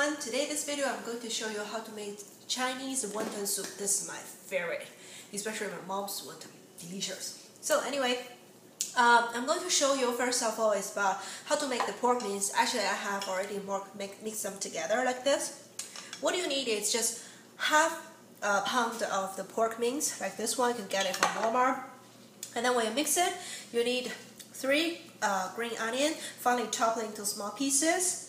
everyone, today this video I'm going to show you how to make Chinese wonton soup. This is my favorite, especially my mom's wonton, delicious. So anyway, I'm going to show you first of all is about how to make the pork mince. Actually I have already mixed them together like this. What you need is just half a pound of the pork mince, like this one, you can get it from Walmart. And then when you mix it, you need 3 green onion, finely chopped into small pieces.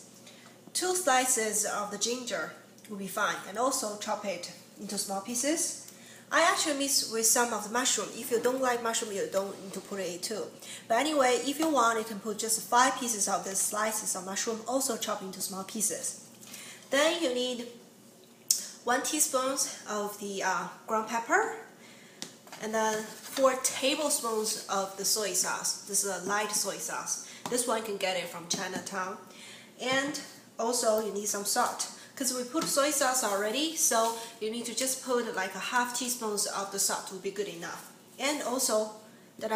2 slices of the ginger will be fine, and also chop it into small pieces. I actually mix with some of the mushroom. If you don't like mushroom, you don't need to put it too. But anyway, if you want, you can put just 5 pieces of the slices of mushroom, also chopped into small pieces. Then you need 1 teaspoon of the ground pepper, and then 4 tablespoons of the soy sauce. This is a light soy sauce. This one you can get it from Chinatown. And also you need some salt, because we put soy sauce already, so you need to just put like a half teaspoon of the salt will be good enough. And also 1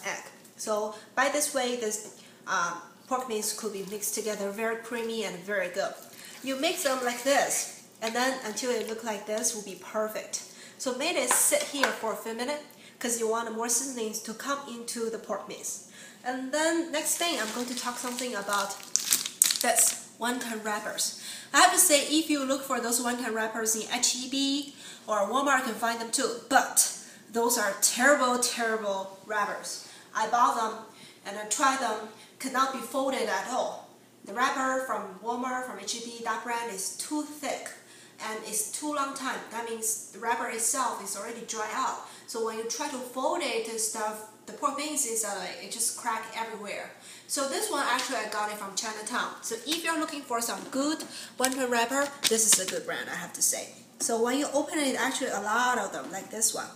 egg. So by this way, this pork mince could be mixed together very creamy and very good. You mix them like this, and then until it look like this will be perfect. So make it sit here for a few minutes, because you want more seasonings to come into the pork mince. And then next thing, I'm going to talk something about this wonton wrappers. I have to say, if you look for those wonton wrappers in HEB or Walmart, you can find them too. But those are terrible wrappers. I bought them and I tried them, cannot be folded at all. The wrapper from Walmart, from HEB, that brand is too thick and it's too long time. That means the wrapper itself is already dry out. So when you try to fold it and stuff, the pork mince is it just crack everywhere. So this one actually I got it from Chinatown. So if you're looking for some good wonton wrapper, this is a good brand, I have to say. So when you open it, actually a lot of them, like this one.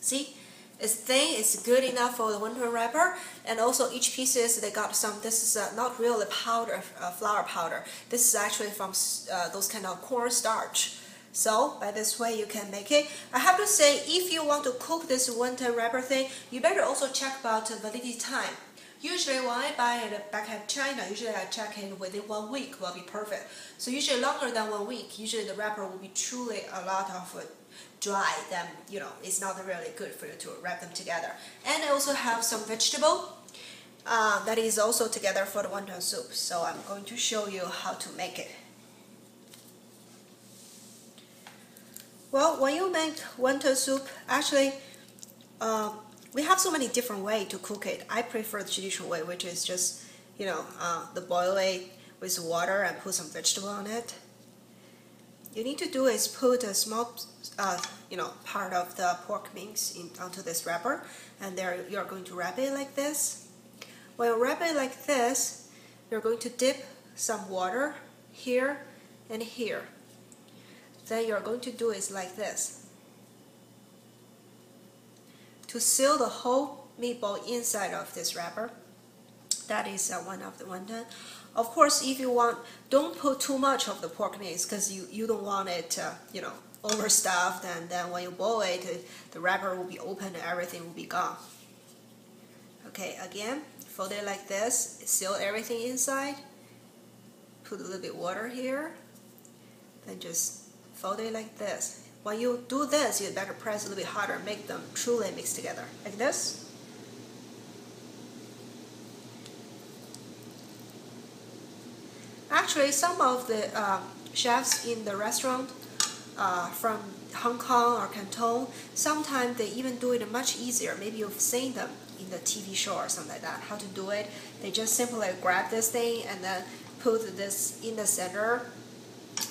See, it's thin, it's good enough for the wonton wrapper, and also each pieces they got some. This is not really powder, flour powder. This is actually from those kind of corn starch. So by this way you can make it. I have to say, if you want to cook this wonton wrapper thing, you better also check about validity time. Usually when I buy it back in China, usually I check it within 1 week will be perfect. So usually longer than 1 week, usually the wrapper will be truly a lot of dry, then it's not really good for you to wrap them together. And I also have some vegetable that is also together for the wonton soup. So I'm going to show you how to make it. Well, when you make wonton soup, actually we have so many different ways to cook it. I prefer the traditional way, which is just the boil it with water and put some vegetable on it. You need to do is put a small part of the pork mince onto this wrapper, and there you're going to wrap it like this. When you wrap it like this, you're going to dip some water here and here. Then you're going to do is like this, to seal the whole meatball inside of this wrapper. That is one of the wonton. Of course, if you want, don't put too much of the pork mince, because you don't want it overstuffed, and then when you boil it, the wrapper will be open and everything will be gone. Okay, again, fold it like this, seal everything inside, put a little bit water here, then just fold it like this. When you do this, you better press a little bit harder, make them truly mix together, like this. Actually, some of the chefs in the restaurant from Hong Kong or Canton, sometimes they even do it much easier. Maybe you've seen them in the TV show or something like that, how to do it. They just simply grab this thing and then put this in the center,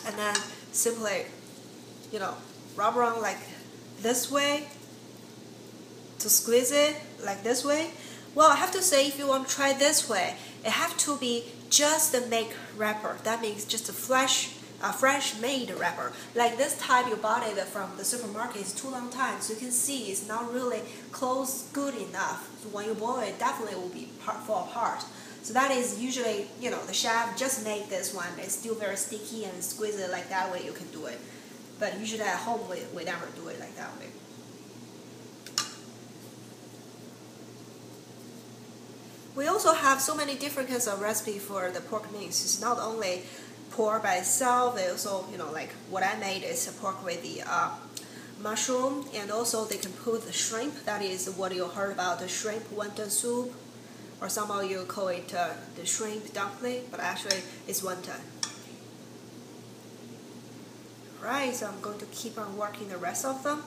and then simply rub around like this way to squeeze it like this way. Well, I have to say, if you want to try this way, it have to be just the make wrapper. That means just a fresh made wrapper. Like this type you bought it from the supermarket, it's too long time, so you can see it's not really closed good enough. So when you boil it, definitely will be fall apart. So that is usually, the chef just make this one. It's still very sticky, and squeeze it like that way you can do it. But usually at home we never do it like that way. We also have so many different kinds of recipe for the pork mince. It's not only pork by itself. They also, like what I made is pork with the mushroom, and also they can put the shrimp. That is what you heard about, the shrimp wonton soup, or somehow you call it the shrimp dumpling, but actually it's wonton. Right, so I'm going to keep on working the rest of them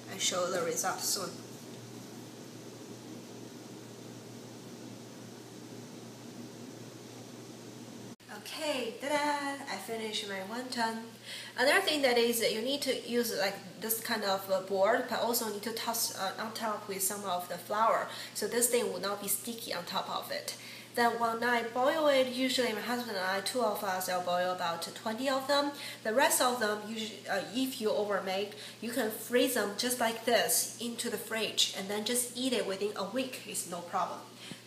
and show the result soon. Okay, ta-da! I finished my wonton. Another thing that is you need to use like this kind of board, but also need to toss on top with some of the flour, so this thing will not be sticky on top of it. Then when I boil it, usually my husband and I, 2 of us, I'll boil about 20 of them. The rest of them, usually, if you overmake, you can freeze them just like this into the fridge, and then just eat it within a week. It's no problem.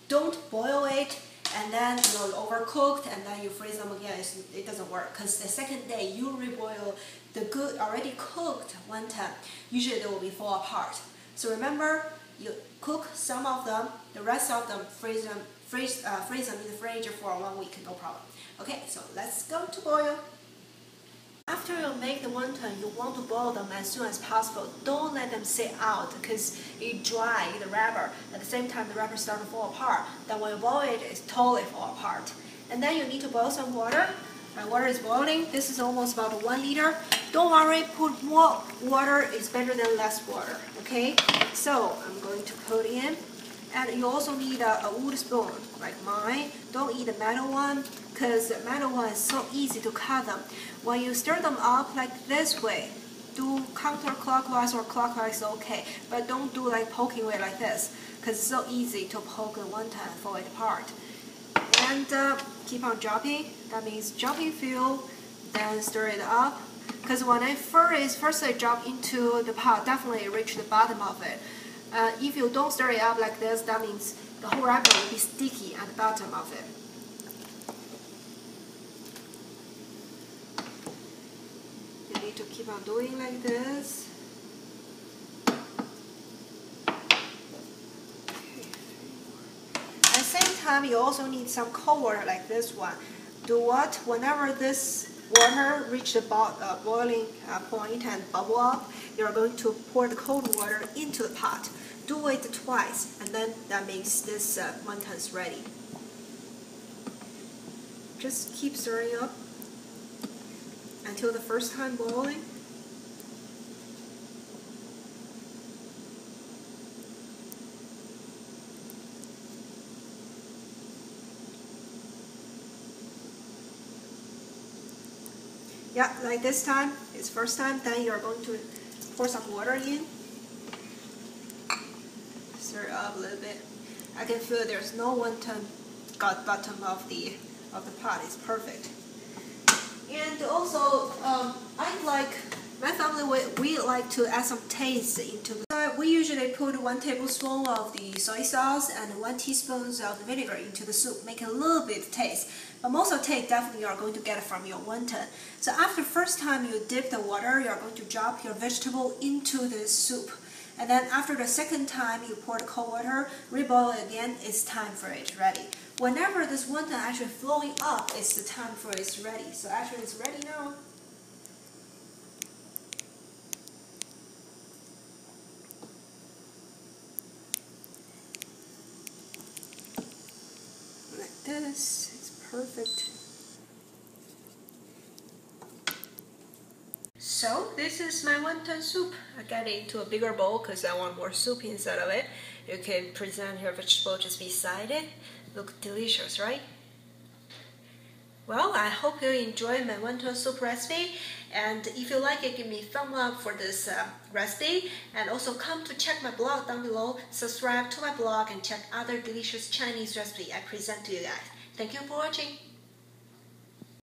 Don't boil it and then overcooked and then you freeze them again. It doesn't work, because the second day you reboil the good already cooked wonton, usually they will be fall apart. So remember, you cook some of them, the rest of them freeze them in the fridge for 1 week, no problem. Okay, so let's go to boil. After you make the wonton, you want to boil them as soon as possible. Don't let them sit out, because it dry the wrapper. At the same time, the wrapper starts to fall apart. Then when you boil it, it's totally fall apart. And then you need to boil some water. My water is boiling. This is almost about 1 liter. Don't worry, put more water is better than less water. Okay, so I'm going to put in. And you also need a wood spoon like mine. Don't eat the metal one, because the metal one is so easy to cut them. When you stir them up like this way, do counterclockwise or clockwise, okay, but don't do like poking way like this, because it's so easy to poke the wonton and fall it apart. And keep on dropping. That means dropping fuel, then stir it up. Because when I first I drop into the pot, definitely reach the bottom of it. If you don't stir it up like this, that means the whole wrapper will be sticky at the bottom of it. You need to keep on doing like this. At the same time, you also need some cold water like this one. Do what? Whenever this water reach the boiling point and bubble up, you're going to pour the cold water into the pot. Do it twice, and then that makes this wonton is ready. Just keep stirring up until the first time boiling. Yeah, like this time, it's first time, then you're going to pour some water in. Stir it up a little bit. I can feel there's no wonton got bottom of the pot. It's perfect. And also, my family, we like to add some taste into the. We usually put 1 tablespoon of the soy sauce and 1 teaspoon of vinegar into the soup, make a little bit taste. But most of the taste definitely you are going to get from your wonton. So after first time you dip the water, you are going to drop your vegetable into the soup. And then after the second time you pour the cold water, reboil it again, it's time for it ready. Whenever this wonton actually flowing up, it's the time for it's ready. So actually it's ready now. Like this, it's perfect. So this is my wonton soup. I got it into a bigger bowl because I want more soup inside of it. You can present your vegetable just beside it. Look delicious, right? Well, I hope you enjoyed my wonton soup recipe, and if you like it, give me a thumb up for this recipe, and also come to check my blog down below, subscribe to my blog, and check other delicious Chinese recipes I present to you guys. Thank you for watching.